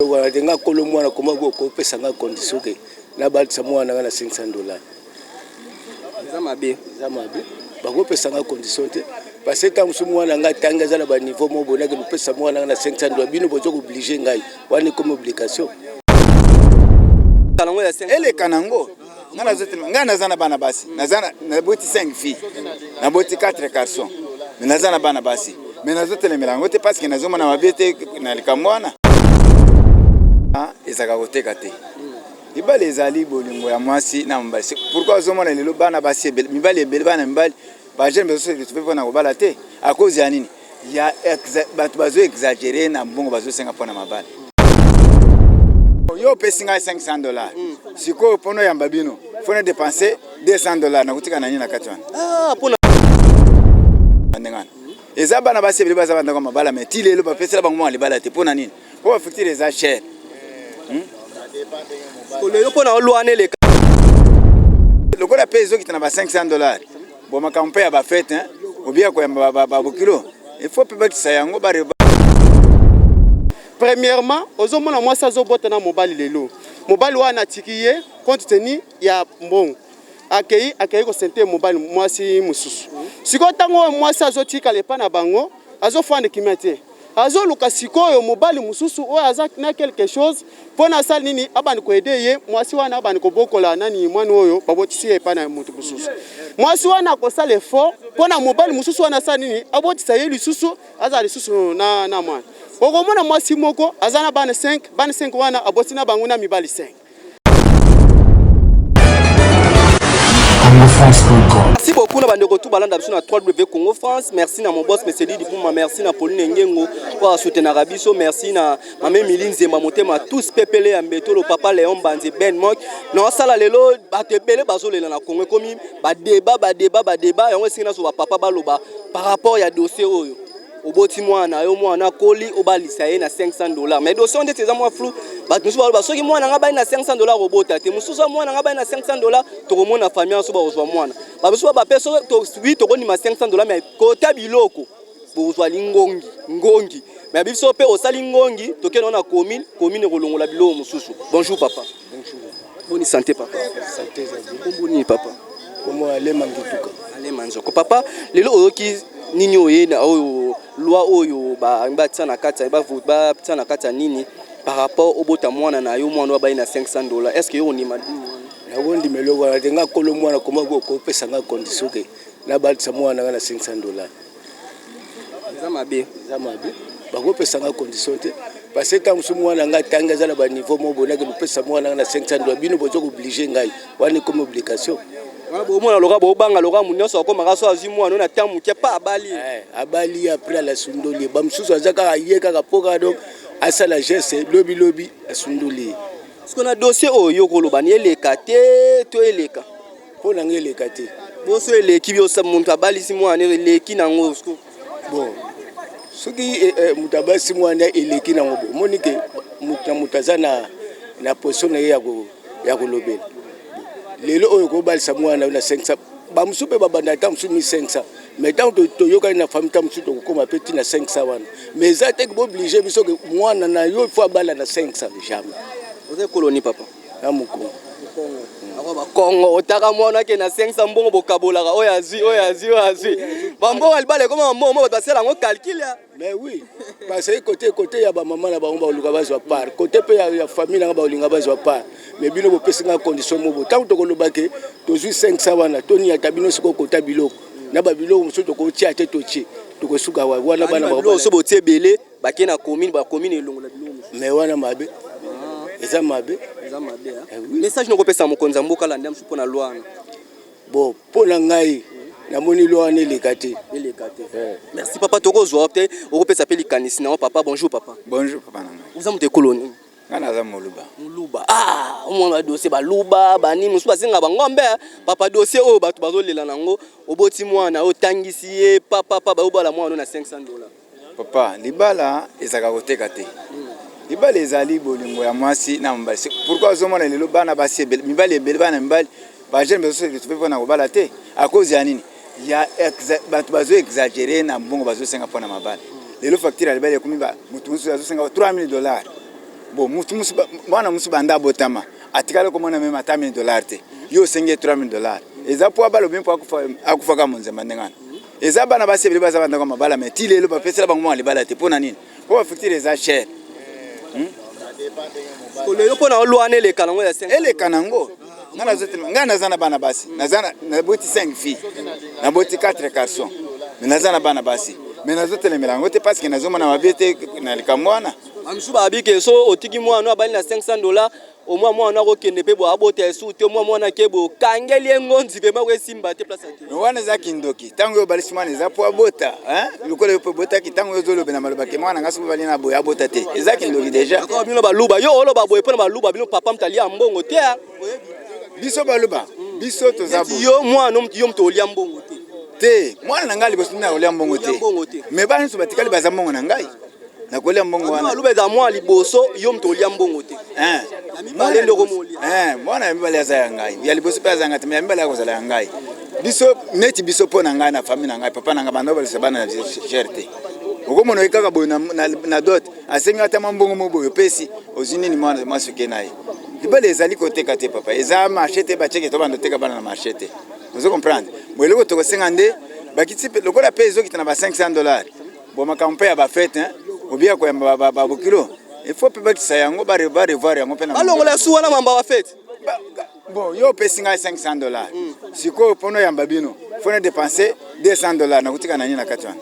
Voilà, denga kolomo na koma boko pesa nga condition ke na ba tsamwa na $500. Zamabe. Ba ko pesa nga condition te parce que tam sumu na nga tanga za na ba niveau mo bona ke pesa mo na $500 bino bozo obligé ngai wani comme obligation. Kanango ya 5. Ele kanango. Ngana zote ngana zana bana basi. Nazana na boti 5 filles. Na boti 4 garçons. Mais nazana bana basi. Mais nazote le milango te parce que nazoma na mabete na likamwana. Ezaka koteka te. Ibale ezali bolingo ya mwasi na mbasi. Pourquoi ozomona lelo bana basi mibali ebele bana mibali ba jeune bezo se retrouver na kobala te à cause ya nini? Ya batu bazo exagérer na mbongo bazo senga pona mabali. Yo pesinga $500. Siko pono ya mbabino. Fona dépenser $200 na kutika na nini na katwana. Ah, pona ndengana. Eza bana basi ebele baza banda kwa mabala mais ti lelo ba pesela bango mo libala te pona nini? Pour affecter les achats. Le pona oluane le lokola peso qui tana ba $500. Bon makampe ya ba fête hein. Obia ko ya ba bokilo. Il faut peut ça yango ba. Premièrement, ozomona moi ça zobota na mobali lelo. Mobali wana tikiye compte tenu ya mbongo. Akei ko sente mobali mwasi mususu. Siko tango mwasi azotika lepa na bango, azofanda kimete. Azo luka sikoyo mobali mususu o aza na quelque chose pona sala nini abani ko edeye mwasi wana abani ko bokola nani mwana oyo babotisi epa na mutu mususu. Mwasi wana ko sala effort pona mobali mususu wana sala nini abotisa ye lisusu aza lisusu na mwana. Okomona mwasi moko azana bana 5 wana abotina bango na mibali 5. Merci beaucoup na bandeko tout balanda biso na 3W Congo France. Merci na mon boss monsieur Didi Puma, merci na Pauline Ngengo pour soutenir Rabiso, merci na mame Miline Zemba Motema tous pepele ya mbeto le papa Léon Banze Ben Mok. Na sala lelo batebele bazolela na Congo komi ba débat yango sina so ba papa baloba par rapport ya dossier oyo. Oboti mwana yo mwana koli obalisa ye na $500 mais dossier ndete za mwa flou ba musu ba soki mwana nga ba na $500 obota te musu mwana nga ba na $500 to komona famille so ba ozwa mwana ba musu ba peso to 8 to koni ma $500 mais kota biloko bo ozwa ngongi mais biso pe osali ngongi to ke na commune kolongola biloko mususu. Bonjour papa. Bonjour. Bonne santé papa. Santé za boni papa. Comment aller mangituka? Ale manzoko papa lelo oyoki nini oye na oyo loi oyo ba tsana kata ba tsana kata nini par rapport au bota mwana na yo mwana ba ina $500. Est-ce que yo ni madu na wondi melo wala denga kolomo na koma boko pesa nga condition ke na ba tsamwa na $500. Zamabe. Ba ko pesa nga condition te parce que tam sumu na nga tanga za na ba niveau mo bona ke pesa mwana na $500 bino bozo obligé ngai wani comme obligation. Mwana loka bobanga loka munyoso ko makaso azimwa no na tamu ke pa abali abali après la sundoli ba msusu azaka ayeka ka poka donc asala geste lobi asundoli. Est-ce qu'on a dossier oyo ko loba ni eleka te to eleka pona ngeleka te boso eleki bi osa muntu abali simwa ne eleki nango bon soki mutabasi mwana eleki nango bo monike mutazana na position ya kolobela lelo oyo ko balisa mwana na 500 ba musupe babanda ta musu 1500 mais tant to yoka na famille ta musu to koma petit na 500 wana mais ça te obligé biso que mwana na yo faut bala na 500 jamais. Vous êtes colonie papa na mukongo ba Congo otaka mwana ke na 500 mbongo bokabolaka oyazi bambo alibale koma mbongo basela ngo calcul ya. Mais oui parce que côté ya ba maman na ba ngomba oluka bazwa part côté pe ya famille na ba olinga bazwa part mais bino bo pesinga condition mo bo tant to koloba ke to 500 wana to ni ya tabino siko kota biloko na ba biloko muso to ko tia te to chi to ko suka wana bana ba biloko so bo tebele ba ke na commune elongola biloko mais wana mabe eza mabe message noko pesa mokonza mboka la ndam supo na lwana bon pona ngai na moni lwana elekate. Merci papa toko zo peut oko pesa pe likanisi na papa. Bonjour papa. Bonjour papa nanga. Vous avez colonie ngana za moluba omwana dossier ba luba bani musu basenga bangombe papa dossier oyo batu bazolela nango oboti mwana otangisi ye papa ba obala mwana na $500. Papa libala ezaka koteka te. Libala ezali bolingo ya mwasi na mbali. Pourquoi ozomona lelo bana basi mibali ebele bana mibali ba jeune bezo se retrouver na kobala te à cause ya nini? Ya batu bazo exagérer na mbongo bazo senga pona mabali. Lelo facture libala komi ba mutu musu bazo senga $3000. bon mwana musu banda botama atikala ko mona même ata $1000 te yo senge $3000 eza po abalo bien po akufa ka monzema ndengana eza bana basebele baza banda ko mabala mais lelo bapesela bango mwa libala te pona nini po facture eza cher lelo pona olwane le kanango ya 5 ele kanango ngana zotelema ngana zana bana basi nazana na boti 5 filles na boti 4 garçons mais nazana bana basi mais nazotelemela ngo te parce que nazomona mabete na likamwana amsu ba bike so otiki mwana abali na $500 au moins mwana ko kende pe bo abota esu te mwana kebo kangeli ngonzi pe mako esimba te place ate wana za kindoki tango yo balisi mwana za po abota lukola yo po bota ki tango yo zolobe na maloba ke mwana ngasu bali na boya abota te eza kindoki déjà ko bino baluba yo oloba boye pona baluba bino papa mtali ambongo te biso baluba biso tozabo yo mwana yo mtolia mbongo te mwana na ngali bosi na olia mbongo te mais bana so batikali baza mbongo na ngai na kolia mbongo wana baluba za mwana liboso yo mtolia mbongo te mibale ndoko molia mwana mibale za ya ngai ya liboso pe za ngati mais mibale ya kozala ya ngai biso neti biso pona ngai na famille na ngai papa na ngai bando balisa bana na cherté okomona ikaka boy na dot asenga ata mbongo moboyo pesi ozini ni mwana masuke naye libale ezali koteka te papa eza marché te bacheke to bando teka bana na marché te vous comprendre moi loko to senga nde bakiti pe lokola pe ezo kitana ba $500 bon makampe ya ba fête obia ko ba bokilo il faut pe bakisa yango ba revoir yango pe na balongola suwa na mamba wa fête bon yo pe singa $500 siko pono ya mbabino faut ne dépenser $200 na kutika na nini na katwana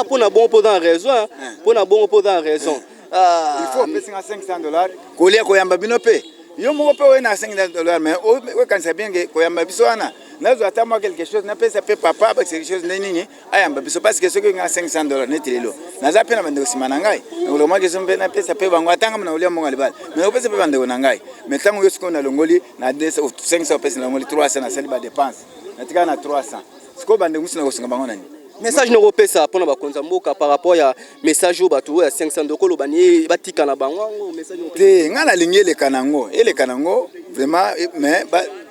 pona bon pour raison pona bon pour raison il faut pe singa $500 kolia ko ya mbabino pe yo moko pe we na $500 mais we kanisa bien ko ya mbabiso wana nazo atama quelque chose na pesa pe papa ba quelque chose nini ayamba biso parce que ce que nga $500 netilelo naza pe na bande osimana ngai ngolo maki sombe na pesa pe bango atanga na ulia monga libala mais o pesa pe bande na ngai mais tango yo siko na longoli na 500 pesa na longoli 300 na sali ba dépense na tika na 300 siko bande musi na kosinga bango nani message no pesa pona ba konza mboka par rapport ya message o batu ya $500 ko lobani batika na bango message te ngala lingele kanango ele kanango vraiment mais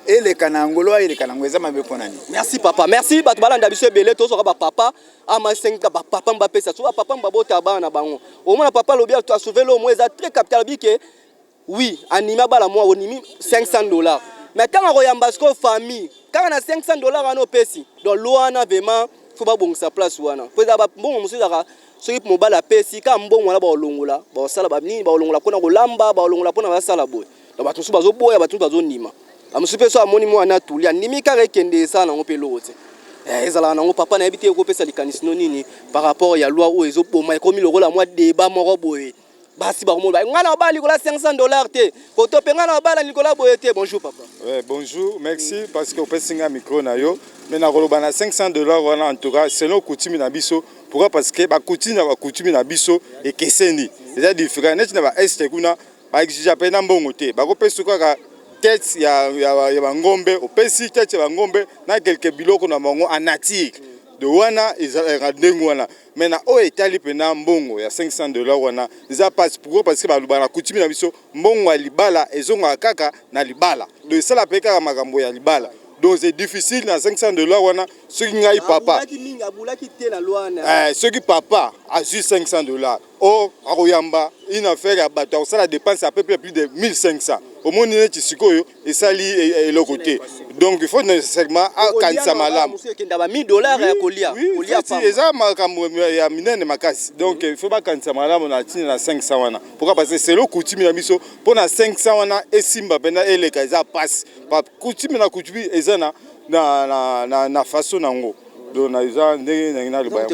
ele kanango lo ele kanango eza mabe pona ni merci papa merci batu balanda biso ebele to soka ba papa ama 5 ba papa mba pesa so ba papa mba bota bana na bango au moins papa lobi to sauver le moins za très capital bike oui anima bala moi onimi $500 mais quand on yamba sko famille quand na $500 ano pesi donc loana vraiment faut pas bon sa place wana peut ba bon monsieur daka soki mobala pesi ka mbongo na ba olongola ba sala ba nini ba olongola pona ko lamba ba olongola pona ba sala boy donc batu so bazo boya batu bazo nima amusupe so amoni mwana tulia nimi ka rekende sana ngo pelo te ezala na ngo papa na ebite ko pesa likanisi no nini par rapport ya loi o ezo poma ekomi lokola mwa débat moko boye basi ba mo ba ngana ba likola $500 te ko to pe ngana ba likola boye te bonjour papa bonjour merci parce que opesinga micro na yo mais na koloba na $500 wana en tout cas selon coutume na biso pourquoi parce que ba coutume na biso et keseni c'est différent net na ba est kuna ba exige pe na mbongo te ba ko pesa ka tête ya bangombe opesi tête ya bangombe na quelques biloko na bango anatique de wana ezala ndengo wana mais na o etali pena mbongo ya $500 wana za passe pour parce que ba na coutume na biso mbongo ya libala ezonga kaka na libala de ça la peka makambo ya libala donc c'est difficile na $500 wana soki ngai papa soki papa a juste $500 or akoyamba une affaire ya bato ça la dépense à peu près plus de 1500 au monde neti sikoyo esali eloko te donc il faut nécessairement kanisa malamu $1000 ya kolia kolia pa eza makambo ya minene makasi donc il faut ba kanisa malamu na tina na 500 wana pourquoi parce que c'est le coutume na biso pour na 500 wana esimba pena eleka eza passe pa coutume na coutume eza na façon nango donc na eza ndenge na libaya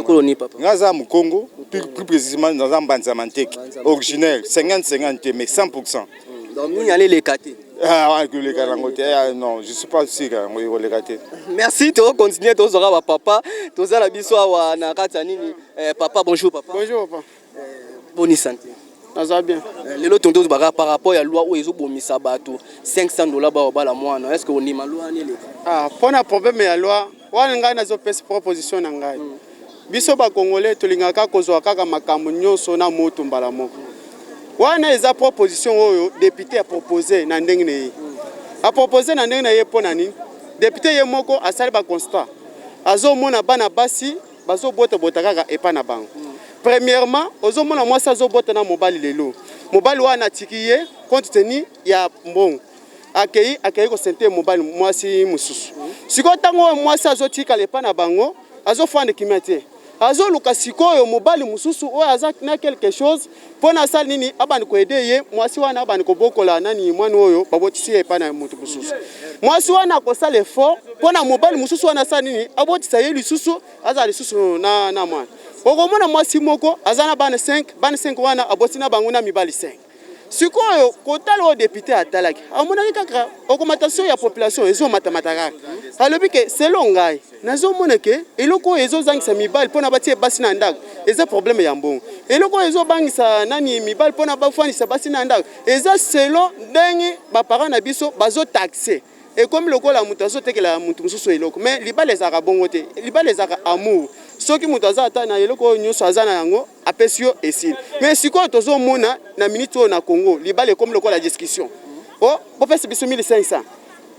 ngaza mu Congo plus précisément dans Mbanza Manteke originel 50-50 mais 100%. Donc nous y allons les cater. Non, je suis pas sûr qu'on les cater. Merci, tu continues tu auras papa, tu auras la biswa wa na katanini papa bonjour papa. Bonjour papa. Bonne santé. Ça va bien. Les autres tontos par rapport à la loi où ils ont bomisa bateau $500 ba la moine. Est-ce que on est malou ani les? Ah, pour un problème ya loi, wana ngai nazo pesa proposition na ngai. Biso ba Congolais tolingaka kozwa kaka makambo nyonso na moto mbala moko. Wana eza proposition oyo député a proposé na ndenge ne. A proposé na ndenge na ye pona nini? Député ye moko asali ba constat. Azo mona bana basi bazo bota kaka epa na bango. Premièrement, ozo mona mwasi azo bota na mobali lelo. mobali wana atiki ye compte tenu ya mbongo akei kosente mobali mwasi mosusu sikoyo ntango mwasi azotikala epai na bango azofanda kimia te azoluka sikoyo mobali mosusu oyo aza na quelque chose mpona asala nini abandi koede ye mwasi wana abandi kobokola nani mwani oyo babotisi ye epai na moto mosusu mwasi wana akosala effort mpona mobali mosusu wana asala nini abotisa ye lisusu azala lisusu na mwana okomona mwasi moko aza na bana 5 wana aboti na bango na mibali 5 sikoyo kotala oyo député atalaki amonaki kaka augmentation ya population ezomata kaka alobi ke selon ngai nazomona ke eloko oyo ezozangisa mibali mpona batie basi na ndako eza problème ya mbongo eloko oyo ezobangisa nani mibali mpona bafandisa basi na ndako eza selon ndenge baparent na biso bazotaxe ekomi lokola moto azotekela moto mosusu eloko mais libala ezalaka bongo te libala ezalaka amour soki moto aza ata na eloko oyo nyonso aza na yango apesi yo esili mais sikoyo tozomona na minute oyo na Congo libala ekomi lokola discussion bopesa biso 1500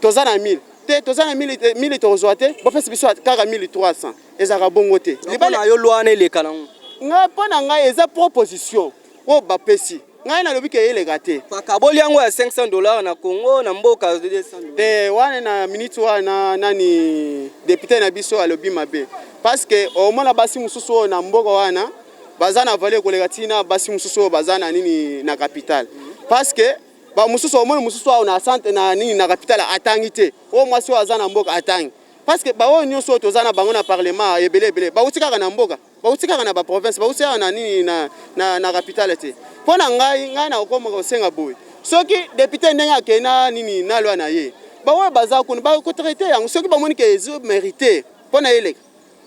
toza na 1000 te toza na 1000 tozwa te bopesa biso kaka 1300 ezalaka bongo te libala yo lwana eleka nango ngai mpona ngai eza proposition oyo bapesi ngai nalobi ke eleka te pakaboli yango ya $500 na Congo na mboka $200 te wana na minute wana nani député na biso alobi mabe parce que omona basi mosusu oyo na mboka wana baza na valeur koleka tina basi mosusu oyo baza na nini na capitale parce que ba mosusu omona mosusu oyo na centre na nini na capitale atangi te oyo mwasi oyo aza na mboka atangi parce que ba oyo nyonso toza na bango na parlement ebele bauti kaka na mboka bauti kaka na ba province bauti kaka na nini na capitale te mpona ngai na okoma kosenga boye soki député ndenge akena nini na loi na ye baoyo baza kuna bakotraite yango soki bamoni ke ezo mérité mpona eleka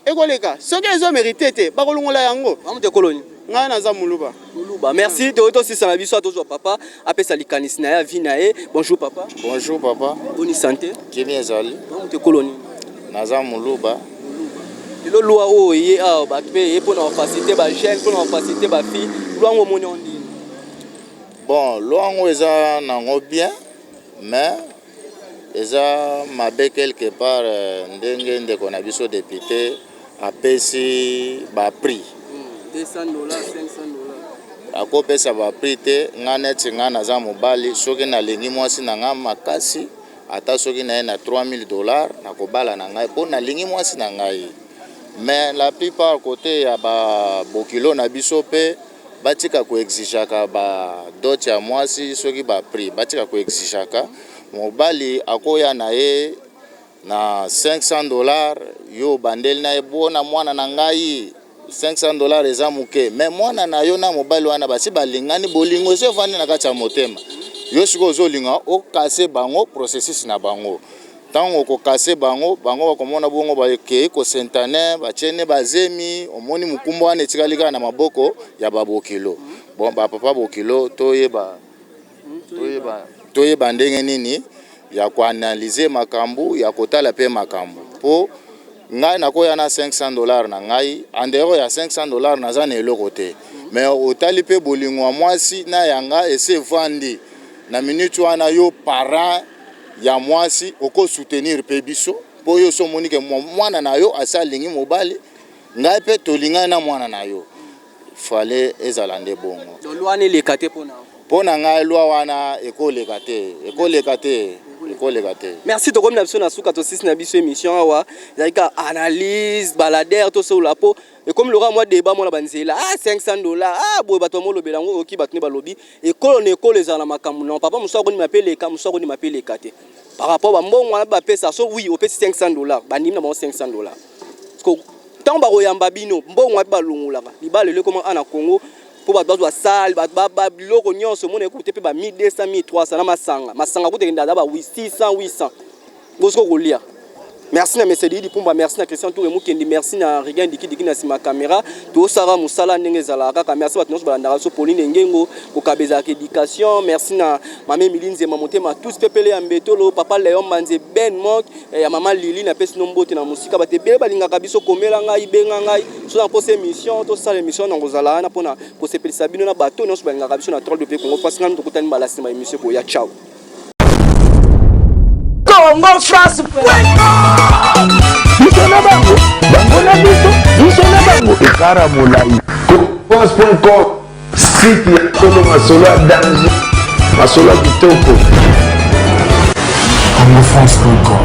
ekoleka soki ezo mérité te bakolongola yango amute koloni ngai naza muluba merci to sisa na biso atozwa papa apesa likanisi na ye avi na ye bonjour papa bonjour papa boni santé kimi ezali amute koloni naza muluba lelo loi oyo ye awa bato mpe ye mpona bafacilité bajeune mpona bafacilité bafille loi yango omoni ondini bon loi yango eza nango bien mais eza mabe quelque part ndenge ndeko na biso député apesi baprix $200 $500 akopesa baprix te nga neti nga naza mobali soki nalingi mwasi na nga makasi ata soki na ye na $3000 nakobala na ngai mpo nalingi mwasi na ngai mais la plupart côté ya babokilo na biso mpe batika koexigaka badot ya mwasi soki baprix batika koexigaka mobali akoya na ye na $500 yo bandeli na ye bona mwana na ngai $500 eza muke mais mwana na yo na mobali wana basi balingani bolingo ese vandi na kati ya motema yo siko ozolinga okase bango processus na bango ntango okokase bango bakomona bongo bakei kosentane batiene bazemi omoni mokumba wana etikali kaka na maboko ya babokilo bon bapapa bokilo toyeba ndenge nini ya koanalyze makambo ya kotala mpe makambo mpo ngai nakoya na $500 na ngai andero ya $500 naza na eloko te mais otali mpe bolingo ya mwasi na yanga ese vandi na minute wana yo parent ya mwasi oko soutenir pe biso po yo so monike mwana na yo asalingi mobali ngai pe tolinga na mwana na yo fale ezala nde bongo donc loi ne lekate pona ngai loi wana ekoleka te merci to komina biso na suka to sisi na biso émission awa zalika analyse baladaire to so lapo et comme le moi débat moi la banzela $500 boy bato mo lobela ngo oki bato ne balobi école ezala makambo non papa muso ko ni m'appelle ka muso ko ni m'appelle kate par rapport ba mbongo wana ba pesa so oui au pesi $500 banimi na $500 parce que tant ba royamba bino mbongo ba longolaka libale le comment ana Congo pour bato ba sale ba biloko nyonso mona écoute pe ba 1200 1300 na masanga ko tekenda ba 600 bosko ko lire. Merci na Mesedi di Pumba, merci na Christian Touré Mukendi, merci na Regan Diki na sima caméra. To Sara Musala ndenge zalaka ka merci batnos balanda so Pauline Ngengo ko kabeza éducation, merci na mame Milinze Mamotema tous pepele ya mbetolo papa Léon Manze Ben Mok ya mama Lili na pesi nombote na musika batebele balinga kabiso komela ngai benga ngai so na pose émission to sala émission na ngozala na pona ko sepelisa bino na bato nyonso balinga kabiso na 3 de Congo parce que nous tokutani bala sima émission ko ya ciao. Congo France Bisona bango bangona biso bisona bango ikara mulai France.com site kolo masolo ya danger masolo ya kitoko Congo France.com